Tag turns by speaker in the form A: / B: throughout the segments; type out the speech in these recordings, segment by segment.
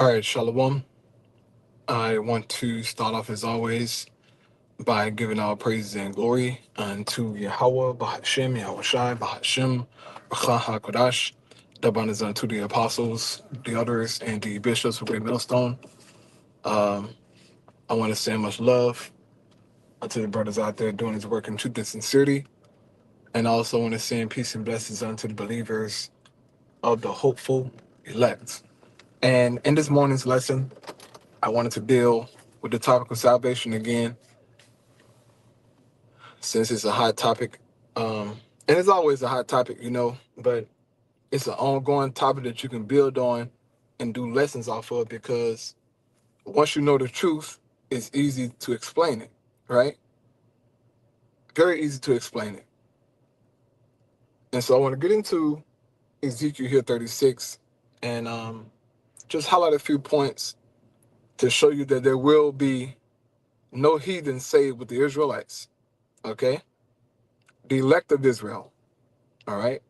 A: All right, Shalom. I want to start off as always by giving our praises and glory unto Yahweh, Bahashem, Yahweh Shai, Bahashem, Rachah HaKodash. Double honors unto the apostles, the elders, and the bishops of Great Millstone. Um, I want to send much love unto the brothers out there doing his work in truth and sincerity. And I also want to send peace and blessings unto the believers of the hopeful elect. And in this morning's lesson, I wanted to deal with the topic of salvation again, since it's a hot topic. And it's always a hot topic, but it's an ongoing topic that you can build on and do lessons off of, because once you know the truth, it's easy to explain it, right? Very easy to explain it. And so I want to get into Ezekiel here 36 and just highlight a few points to show you that there will be no heathen saved with the Israelites, okay? The elect of Israel, all right?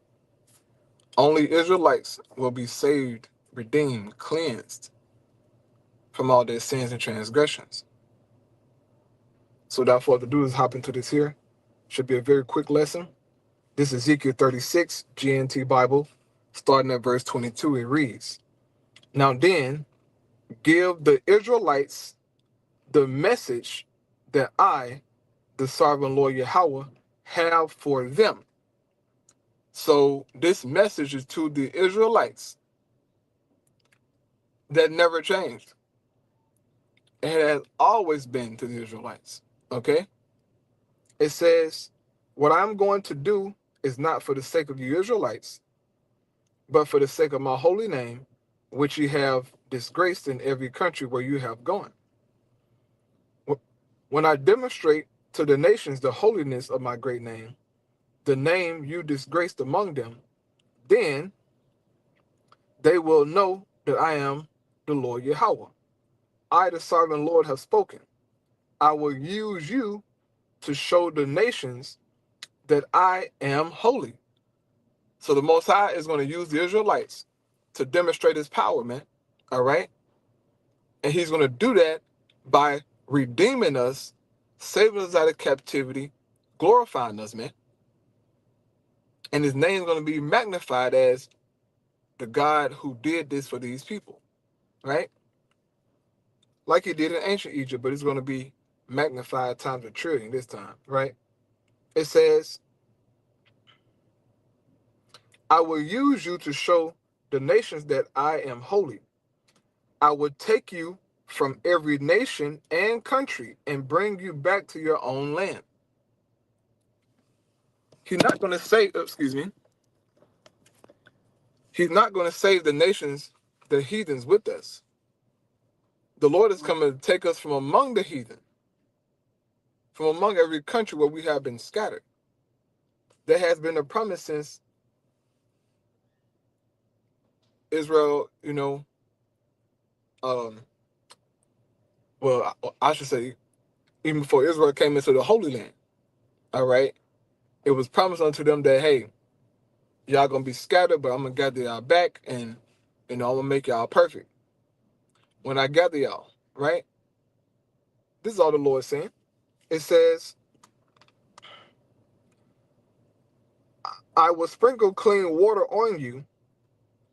A: Only Israelites will be saved, redeemed, cleansed from all their sins and transgressions. So without further ado, let's hop into this here. Should be a very quick lesson. This is Ezekiel 36, GNT Bible, starting at verse 22. It reads, "Now then, give the Israelites the message that I, the sovereign Lord Yahweh, have for them." So this message is to the Israelites that never changed. It has always been to the Israelites, okay? It says, what I'm going to do is not for the sake of you Israelites, but for the sake of my holy name, which you have disgraced in every country where you have gone. When I demonstrate to the nations the holiness of my great name, the name you disgraced among them, then they will know that I am the Lord Yahweh. I, the sovereign Lord, have spoken. I will use you to show the nations that I am holy. So the Most High is going to use the Israelites to demonstrate his power, man. All right? And he's going to do that by redeeming us, saving us out of captivity, glorifying us, man. And his name is going to be magnified as the God who did this for these people, right? Like he did in ancient Egypt, but it's going to be magnified times a trillion this time, right? It says, I will use you to show the nations that I am holy. I will take you from every nation and country and bring you back to your own land. He's not going to say, he's not going to save the nations, the heathens with us. The Lord is coming to take us from among the heathen, from among every country where we have been scattered. There has been a promise since Israel, well, I should say, even before Israel came into the Holy Land, all right? It was promised unto them that, hey, y'all going to be scattered, but I'm going to gather y'all back, and, I'm going to make y'all perfect when I gather y'all, right? This is all the Lord saying. It says, I will sprinkle clean water on you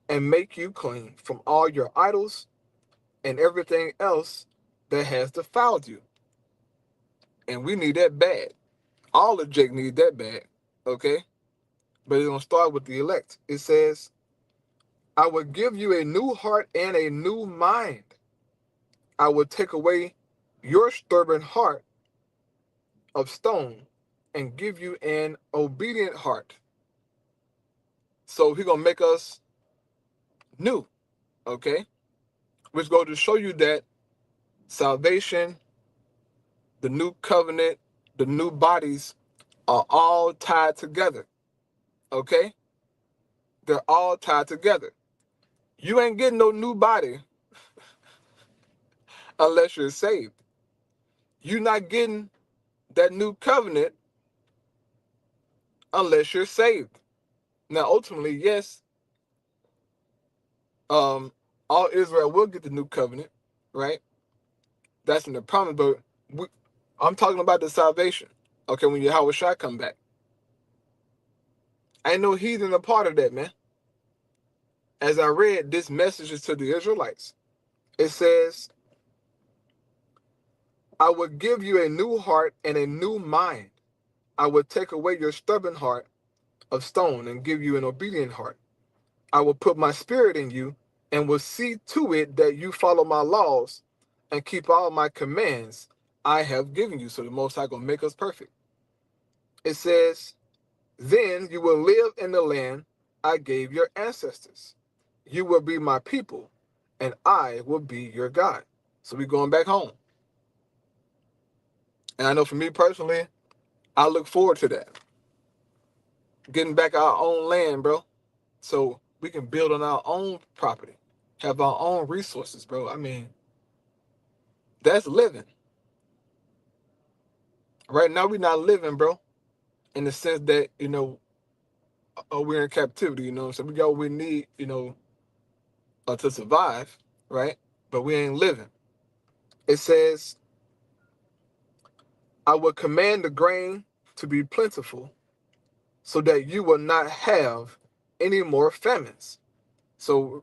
A: and make you clean from all your idols and everything else that has defiled you. And we need that bad. All the Jake need that bad, okay? But it's going to start with the elect. It says, I will give you a new heart and a new mind. I will take away your stubborn heart of stone and give you an obedient heart. So he's going to make us new, okay? Which goes to show you that salvation, the new covenant, the new bodies are all tied together, okay? They're all tied together. You ain't getting no new body unless you're saved. You're not getting that new covenant unless you're saved. Now, ultimately, yes, all Israel will get the new covenant, right? That's in the promise, but I'm talking about the salvation. Okay, when Yahweh Shai come back. Ain't no heathen a part of that, man. As I read this message is to the Israelites, it says, I will give you a new heart and a new mind. I will take away your stubborn heart of stone and give you an obedient heart. I will put my spirit in you and will see to it that you follow my laws and keep all my commands I have given you. So the Most High gonna make us perfect. It says, then you will live in the land I gave your ancestors. You will be my people, and I will be your God. So we're going back home. And I know for me personally, I look forward to that. Getting back our own land, bro. So we can build on our own property, have our own resources, bro. I mean, that's living. Right now, we're not living, bro, in the sense that, we're in captivity, so we got what we need, to survive, right? But we ain't living. It says, I will command the grain to be plentiful so that you will not have any more famines. So,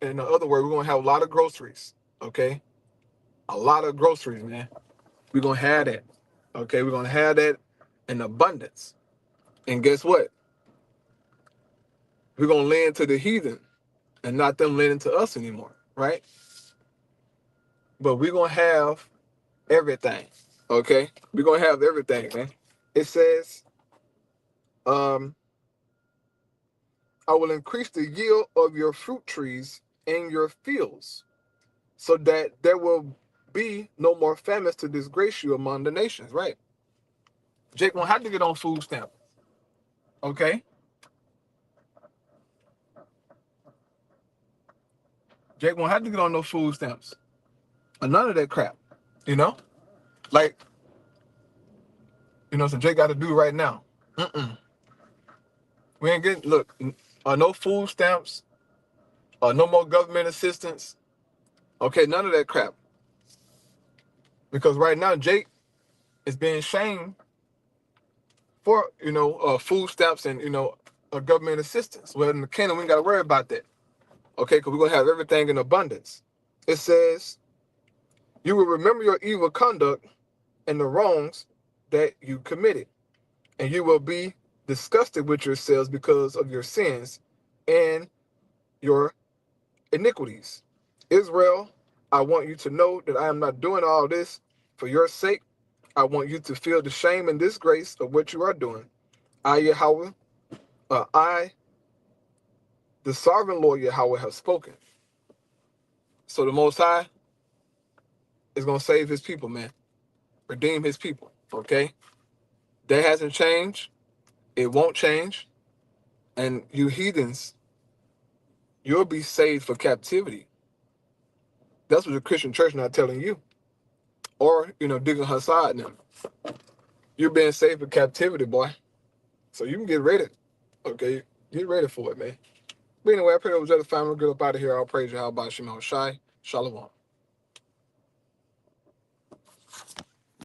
A: in other words, we're going to have a lot of groceries, okay? A lot of groceries, man. We're going to have that, okay? We're going to have that in abundance. And guess what? We're going to lend to the heathen and not them lending to us anymore, right? But we're going to have everything, okay? We're going to have everything, man. It says, I will increase the yield of your fruit trees in your fields so that there will be no more famines to disgrace you among the nations, right? Jake won't have to get on food stamps, okay? Jake won't have to get on no food stamps or none of that crap, you know? Like, some Jake got to do right now. We ain't getting, look, no food stamps, no more government assistance, okay? None of that crap. Because right now, Jake is being shamed for, food stamps and, government assistance. Well, in the kingdom, we ain't got to worry about that, okay? Because we're going to have everything in abundance. It says, you will remember your evil conduct and the wrongs that you committed, and you will be disgusted with yourselves because of your sins and your iniquities. Israel, I want you to know that I am not doing all this for your sake. I want you to feel the shame and disgrace of what you are doing. I, Yahweh, the sovereign Lord Yahweh, have spoken. So the Most High is going to save his people, man. Redeem his people, okay? That hasn't changed. It won't change. And you heathens, you'll be saved for captivity. That's what the Christian church not telling you. Or, digging her side now. You're being saved for captivity, boy. So you can get ready. Okay? Get ready for it, man. But anyway, I pray that was the family. Get up out of here. I'll praise you. How about Shema Shai? Shalom.